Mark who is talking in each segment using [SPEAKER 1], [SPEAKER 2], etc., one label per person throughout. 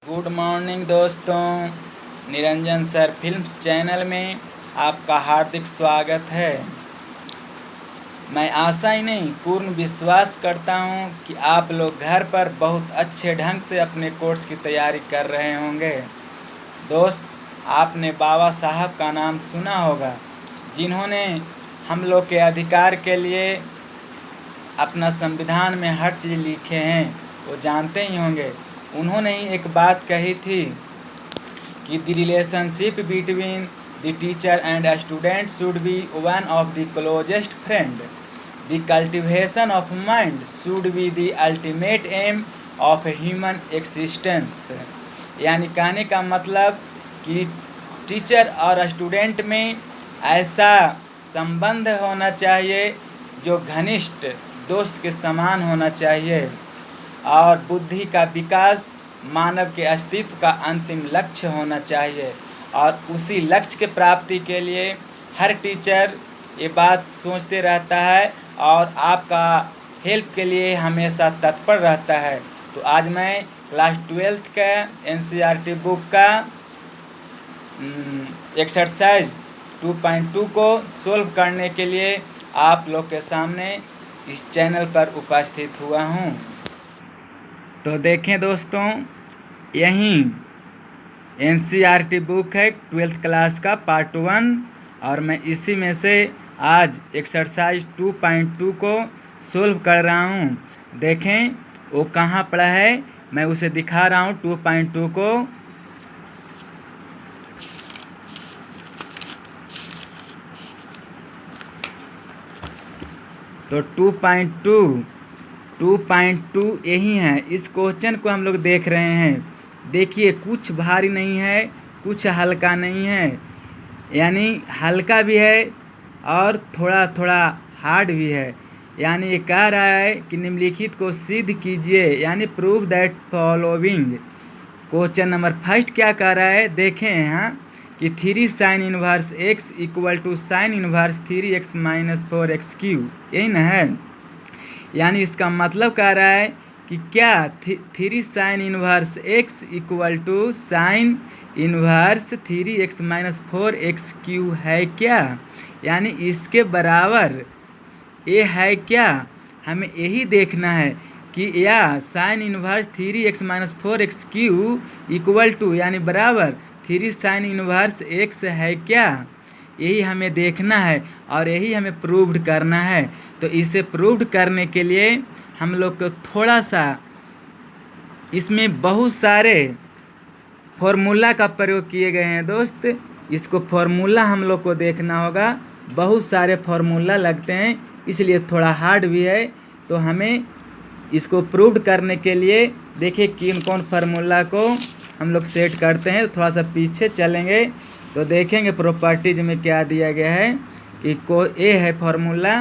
[SPEAKER 1] Good morning दोस्तों, Niranjan sir film channel में आपका हार्दिक स्वागत है। मैं आशा ही नहीं पूर्ण विश्वास करता हूं कि आप लोग घर पर बहुत अच्छे ढंग से अपने कोर्स की तैयारी कर रहे होंगे। दोस्त, आपने बाबा साहब का नाम सुना होगा, जिन्होंने हम लोग के अधिकार के लिए अपना संविधान में हर चीज़ लिखे हैं, वो जानते ही होंगे। उन्होंने ही एक बात कही थी कि the relationship between the teacher and student should be one of the closest friend. The cultivation of mind should be the ultimate aim of human existence. यानी कहने का मतलब कि टीचर और स्टूडेंट में ऐसा संबंध होना चाहिए जो घनिष्ठ दोस्त के समान होना चाहिए, और बुद्धि का विकास मानव के अस्तित्व का अंतिम लक्ष्य होना चाहिए। और उसी लक्ष्य के प्राप्ति के लिए हर टीचर ये बात सोचते रहता है और आपका हेल्प के लिए हमेशा तत्पर रहता है। तो आज मैं क्लास 12th का NCERT बुक का एक्सरसाइज 2.2 को सोल्व करने के लिए आप लोग के सामने इस चैनल पर उपस्थित हुआ हूँ। तो देखें दोस्तों, यहीं NCERT बुक है 12th क्लास का पार्ट 1, और मैं इसी में से आज एक्सरसाइज 2.2 को सोल्व कर रहा हूँ। देखें वो कहाँ पड़ा है, मैं उसे दिखा रहा हूँ 2.2 को। तो 2.2 यही है। इस क्वेश्चन को हम लोग देख रहे हैं। देखिए, कुछ भारी नहीं है, कुछ हल्का नहीं है, यानी हल्का भी है और थोड़ा थोड़ा हार्ड भी है। यानी ये कह रहा है कि निम्नलिखित को सिद्ध कीजिए, यानी prove that following. Question number first क्या कह रहा है, देखें यहाँ कि 3 sin inverse x equal to sine inverse 3x minus 4x cube, यही ना है। यानी इसका मतलब कह रहा है कि क्या 3 sin inverse x equal to sine inverse 3x minus 4x cube है क्या, यानी इसके बराबर ये है क्या। हमें यही देखना है कि या sine inverse 3x minus 4x cube equal to यानी बराबर 3 sin इनवर्स x है क्या, यही हमें देखना है और यही हमें प्रूव्ड करना है। तो इसे प्रूव्ड करने के लिए हम लोग को थोड़ा सा इसमें बहुत सारे फॉर्मूला का प्रयोग किए गए हैं दोस्त। इसको फॉर्मूला हम लोग को देखना होगा, बहुत सारे फॉर्मूला लगते हैं, इसलिए थोड़ा हार्ड भी है। तो हमें इसको प्रूव्ड करने के लिए देखिए किन कौन फार्मूला को हम लोग सेट करते हैं। थोड़ा सा पीछे चलेंगे तो देखेंगे प्रॉपर्टीज में क्या दिया गया है कि ये है फार्मूला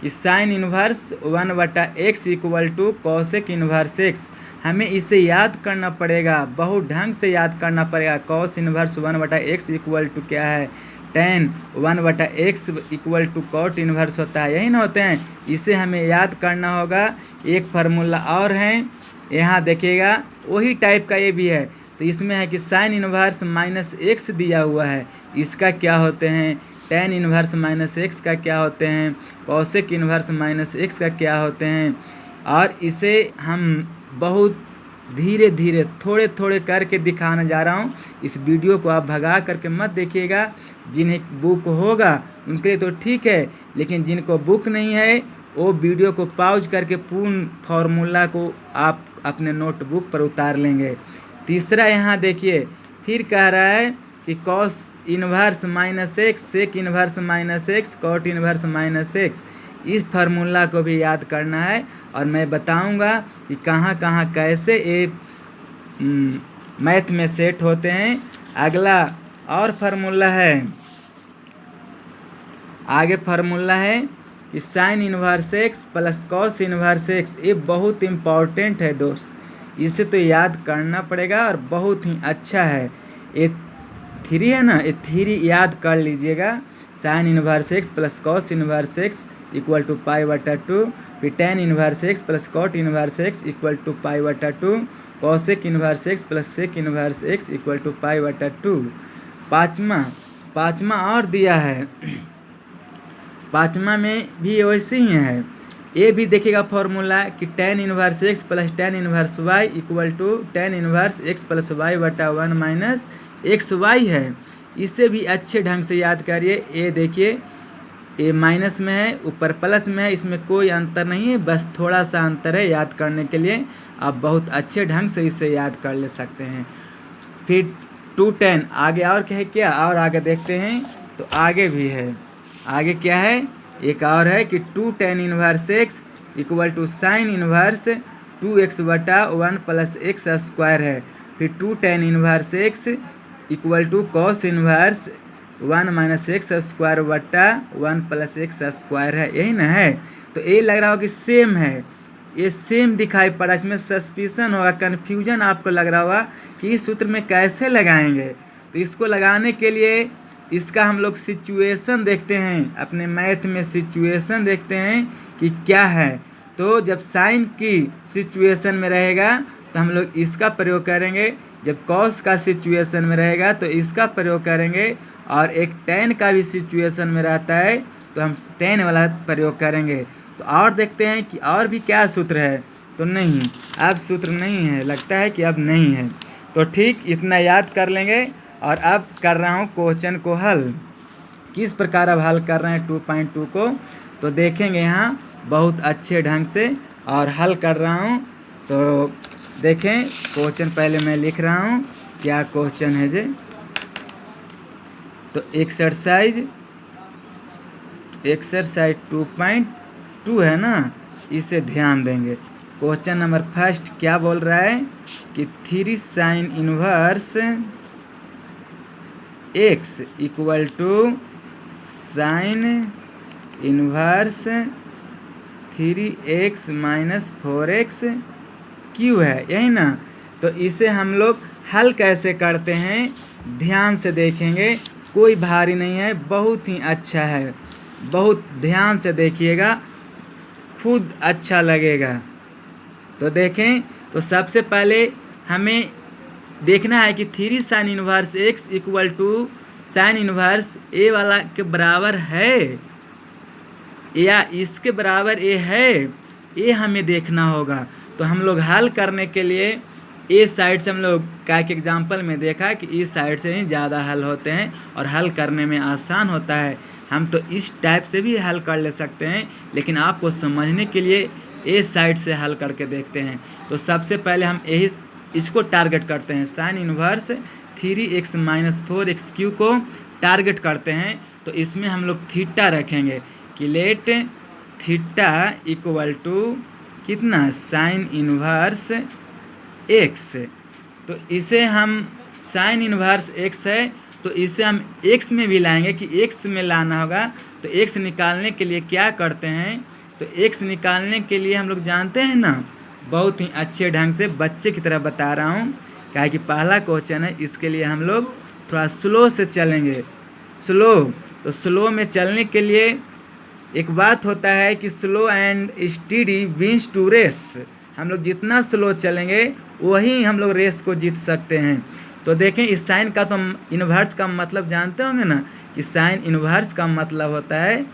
[SPEAKER 1] कि sine inverse 1/x equal to cosec inverse x। हमें इसे याद करना पड़ेगा, बहुत ढंग से याद करना पड़ेगा। Cos inverse 1/x equal to क्या है, tan 1/x equal to cot inverse होता है, यही ना होते हैं। इसे हमें याद करना होगा। एक फार्मूला और है, यहाँ देखिएगा वही टाइप का ये भी है। तो इसमें है कि साइन इनवर्स माइनस x दिया हुआ है, इसका क्या होते हैं, tan इनवर्स माइनस x का क्या होते हैं, कॉसेक इनवर्स माइनस x का क्या होते हैं। और इसे हम बहुत धीरे धीरे थोड़े थोड़े करके दिखाने जा रहा हूँ। इस वीडियो को आप भगा करके मत देखिएगा। जिन्हें बुक होगा उनके लिए तो ठीक है, लेकिन जिनको बुक नहीं है वो वीडियो को पॉज करके पूर्ण फार्मूला को आप अपने नोटबुक पर उतार लेंगे। तीसरा यहाँ देखिए फिर कह रहा है कि cos inverse minus x, sec inverse minus x, cot inverse minus x. इस फार्मूला को भी याद करना है और मैं बताऊंगा कि कहाँ कहाँ कैसे ये मैथ में सेट होते हैं। अगला और फार्मूला है, आगे फार्मूला है कि sine inverse x plus cos inverse x. ये बहुत इम्पॉर्टेंट है दोस्त, इसे तो याद करना पड़ेगा और बहुत ही अच्छा है। ये 3 है ना, ये 3 याद कर लीजिएगा। Sine inverse x plus cos inverse x equal to पाई/2, फिर tan inverse x plus cot inverse x equal to पाई/2, cosec inverse x plus sec inverse x equal to pi बटा 2। पाँचवा और दिया है, पाँचवा में भी वैसे ही है। ये भी देखिएगा फॉर्मूला कि tan inverse x plus tan inverse y equal to tan inverse x plus y बटा 1 माइनस एक्स वाई है। इसे भी अच्छे ढंग से याद करिए। ये देखिए, ये माइनस में है, ऊपर प्लस में है, इसमें कोई अंतर नहीं है, बस थोड़ा सा अंतर है। याद करने के लिए आप बहुत अच्छे ढंग से इसे याद कर ले सकते हैं। फिर 2 tan आगे और क्या है, क्या और आगे देखते हैं तो आगे भी है। आगे क्या है, एक और है कि 2 tan inverse x equal to sine inverse 2x बटा 1 प्लस एक्स स्क्वायर है। फिर 2 tan inverse x equal to cos inverse 1 minus x square बटा 1 प्लस एक्स स्क्वायर है। यही ना है। तो ये लग रहा हो कि सेम है, ये सेम दिखाई पड़ा, इसमें सस्पिशन होगा, कन्फ्यूजन आपको लग रहा होगा कि इस सूत्र में कैसे लगाएंगे। तो इसको लगाने के लिए इसका हम लोग सिचुएशन देखते हैं, अपने मैथ में सिचुएशन देखते हैं कि क्या है। तो जब साइन की सिचुएशन में रहेगा तो हम लोग इसका प्रयोग करेंगे, जब कॉस का सिचुएशन में रहेगा तो इसका प्रयोग करेंगे, और एक tan का भी सिचुएशन में रहता है तो हम tan वाला प्रयोग करेंगे। तो और देखते हैं कि और भी क्या सूत्र है। तो नहीं, अब सूत्र नहीं है, लगता है कि अब नहीं है। तो ठीक इतना याद कर लेंगे। और अब कर रहा हूँ क्वेश्चन को हल। किस प्रकार अब हल कर रहे हैं 2.2 को, तो देखेंगे यहाँ बहुत अच्छे ढंग से और हल कर रहा हूँ। तो देखें क्वेश्चन पहले मैं लिख रहा हूँ, क्या क्वेश्चन है जे। तो एक्सरसाइज 2.2 है ना, इसे ध्यान देंगे। क्वेश्चन नंबर फर्स्ट क्या बोल रहा है कि 3 sine inverse x equal to sine inverse 3x minus 4x cube है, यही ना। तो इसे हम लोग हल कैसे करते हैं ध्यान से देखेंगे, कोई भारी नहीं है, बहुत ही अच्छा है, बहुत ध्यान से देखिएगा, खुद अच्छा लगेगा। तो देखें, तो सबसे पहले हमें देखना है कि 3 sine inverse x equal to sine inverse A वाला के बराबर है या इसके बराबर ए है, ये हमें देखना होगा। तो हम लोग हल करने के लिए ए साइड से हम लोग का एक एग्जाम्पल में देखा कि इस साइड से ही ज़्यादा हल होते हैं और हल करने में आसान होता है। हम तो इस टाइप से भी हल कर ले सकते हैं, लेकिन आपको समझने के लिए ए साइड से हल करके देखते हैं। तो सबसे पहले हम यही इसको टारगेट करते हैं, sign inverse 3x minus 4x Q को टारगेट करते हैं। तो इसमें हम लोग थीटा रखेंगे कि लेट थीटा इक्वल टू कितना, साइन इन्वर्स x। तो इसे हम साइन इन्वर्स x है, तो इसे हम x में भी लाएंगे कि x में लाना होगा। तो x निकालने के लिए क्या करते हैं, तो x निकालने के लिए हम लोग जानते हैं ना, बहुत ही अच्छे ढंग से बच्चे की तरह बता रहा हूँ, क्या है कि पहला क्वेश्चन है, इसके लिए हम लोग थोड़ा स्लो से चलेंगे। स्लो, तो स्लो में चलने के लिए एक बात होता है कि slow and steady wins to race. हम लोग जितना स्लो चलेंगे वही हम लोग रेस को जीत सकते हैं। तो देखें, इस साइन का तो हम इन्वर्स का मतलब जानते होंगे ना, कि साइन इन्वर्स का मतलब होता है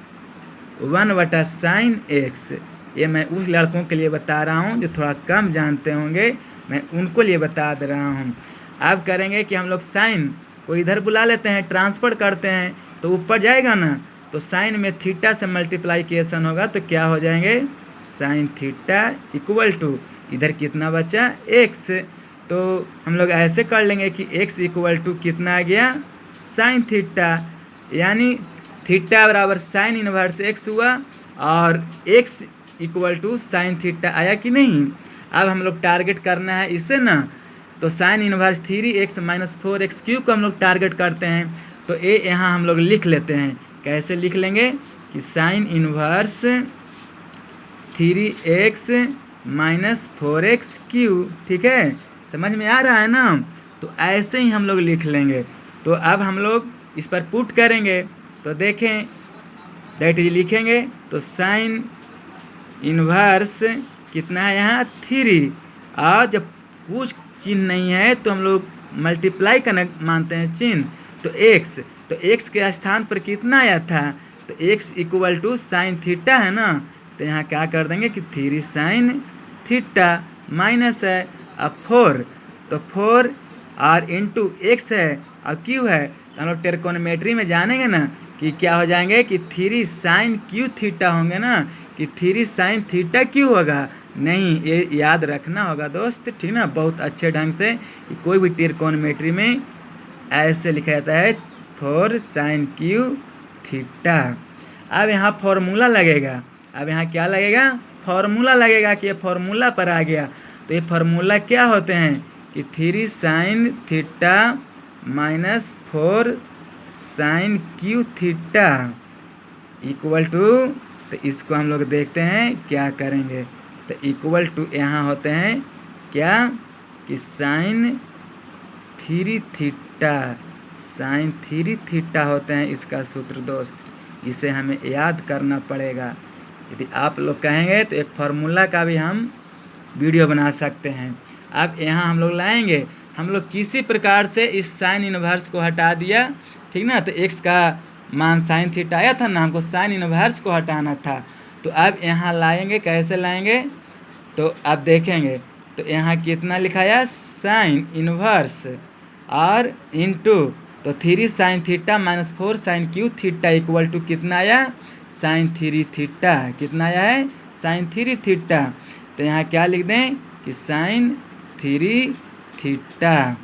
[SPEAKER 1] 1/sin x। ये मैं उस लड़कों के लिए बता रहा हूँ जो थोड़ा कम जानते होंगे, मैं उनको लिए बता दे रहा हूँ। अब करेंगे कि हम लोग साइन को इधर बुला लेते हैं, ट्रांसफर करते हैं, तो ऊपर जाएगा ना, तो साइन में थीटा से मल्टीप्लाइकेशन होगा, तो क्या हो जाएंगे, साइन थीटा इक्वल टू इधर कितना बचा, x। तो हम लोग ऐसे कर लेंगे कि x इक्वल टू कितना आ गया, साइन थीटा, यानी थीटा बराबर साइन इन्वर्स x हुआ और x equal to sine theta आया कि नहीं। अब हम लोग टारगेट करना है इसे ना, तो sign inverse 3x minus 4x Q को हम लोग टारगेट करते हैं। तो ए यहाँ हम लोग लिख लेते हैं, कैसे लिख लेंगे कि sign inverse 3x minus 4x Q, ठीक है, समझ में आ रहा है ना। तो ऐसे ही हम लोग लिख लेंगे। तो अब हम लोग इस पर पुट करेंगे, तो देखें दैट इज लिखेंगे, तो साइन इन्वर्स कितना है यहाँ 3, और जब कुछ चिन्ह नहीं है तो हम लोग मल्टीप्लाई करना मानते हैं चिन्ह। तो एक्स के स्थान पर कितना आया था, तो x equal to sine theta है ना, तो यहाँ क्या कर देंगे कि 3 साइन थीटा माइनस है अब 4, तो 4 और इंटू एक्स है और क्यू है, तो हम लोग ट्रिग्नोमेट्री में जानेंगे ना कि क्या हो जाएंगे कि 3 साइन क्यू थीटा होंगे ना, कि 3 साइन थीटा क्यू होगा। नहीं, ये याद रखना होगा दोस्त, ठीक ना, बहुत अच्छे ढंग से। कोई भी ट्रिग्नोमेट्री में ऐसे लिखा जाता है 4 साइन क्यू थीटा। अब यहाँ फॉर्मूला लगेगा, अब यहाँ क्या लगेगा, फॉर्मूला लगेगा कि ये फॉर्मूला पर आ गया। तो ये फार्मूला क्या होते हैं कि 3 sine theta minus 4 sine cube theta equal to, तो इसको हम लोग देखते हैं क्या करेंगे। तो इक्वल टू यहाँ होते हैं क्या कि साइन 3 थीटा, साइन 3 थीटा होते हैं इसका सूत्र दोस्त, इसे हमें याद करना पड़ेगा। यदि आप लोग कहेंगे तो एक फार्मूला का भी हम वीडियो बना सकते हैं। अब यहाँ हम लोग लाएंगे, हम लोग किसी प्रकार से इस साइन इनवर्स को हटा दिया, ठीक ना, तो एक्स का मान साइन थीटा आया था ना, हमको साइन इनवर्स को हटाना था। तो अब यहाँ लाएंगे, कैसे लाएंगे, तो आप देखेंगे तो यहाँ कितना लिखाया साइन इनवर्स और इनटू, तो 3 sine theta minus 4 sine cube theta equal to कितना आया साइन 3 थीटा, कितना आया है साइन 3 थीटा। तो यहाँ क्या लिख दें कि साइन 3 थीटा।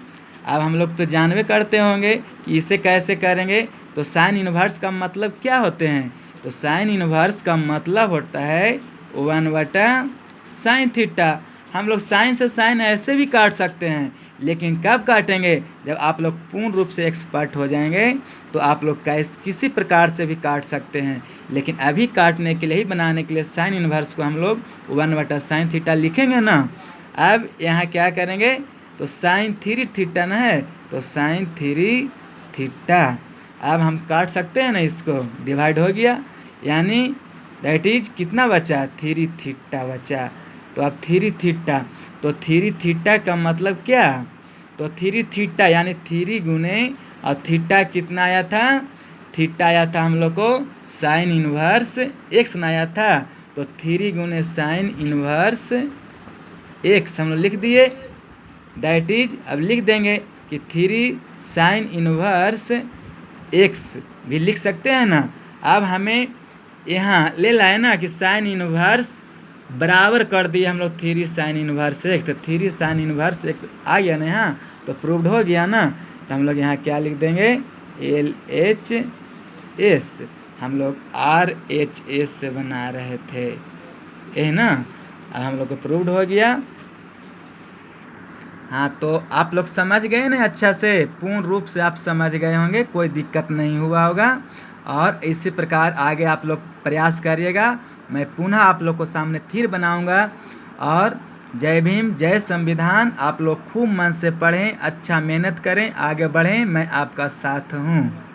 [SPEAKER 1] अब हम लोग तो जानवे करते होंगे कि इसे कैसे करेंगे, तो साइन इनवर्स का मतलब क्या होते हैं, तो साइन इनवर्स का मतलब होता है 1/साइन थीटा। हम लोग साइन से साइन ऐसे भी काट सकते हैं, लेकिन कब काटेंगे, जब आप लोग पूर्ण रूप से एक्सपर्ट हो जाएंगे तो आप लोग किसी प्रकार से भी काट सकते हैं। लेकिन अभी काटने के लिए ही, बनाने के लिए साइन इनवर्स को हम लोग 1/साइन थीटा लिखेंगे ना। अब यहाँ क्या करेंगे, तो साइन 3 थीटा ना है, तो साइन 3 थीटा। अब हम काट सकते हैं ना, इसको डिवाइड हो गया, यानी दैट इज कितना बचा 3 थीटा बचा। तो अब 3 थीटा, तो 3 थीटा का मतलब क्या, तो 3 थीटा यानी 3 गुने और थीटा कितना आया था, थीटा आया था हम लोग को साइन इनवर्स एक्स ना आया था, तो 3 गुने साइन इनवर्स एक्स हम लोग लिख दिए। दैट इज अब लिख देंगे कि 3 साइन इनवर्स एक्स भी लिख सकते हैं ना। अब हमें यहाँ ले लाए ना कि साइन इनवर्स बराबर कर दिए हम लोग 3 साइन इनवर्स एक्स, तो 3 साइन इनवर्स एक्स आ गया ना यहाँ, तो प्रूव्ड हो गया ना। तो हम लोग यहाँ क्या लिख देंगे LHS, हम लोग RHS से बना रहे थे ये ना, अब हम लोग को प्रूव्ड हो गया। हाँ, तो आप लोग समझ गए ना अच्छा से, पूर्ण रूप से आप समझ गए होंगे, कोई दिक्कत नहीं हुआ होगा। और इसी प्रकार आगे आप लोग प्रयास करिएगा, मैं पुनः आप लोग को सामने फिर बनाऊंगा। और जय भीम, जय संविधान। आप लोग खूब मन से पढ़ें, अच्छा मेहनत करें, आगे बढ़ें, मैं आपका साथ हूँ।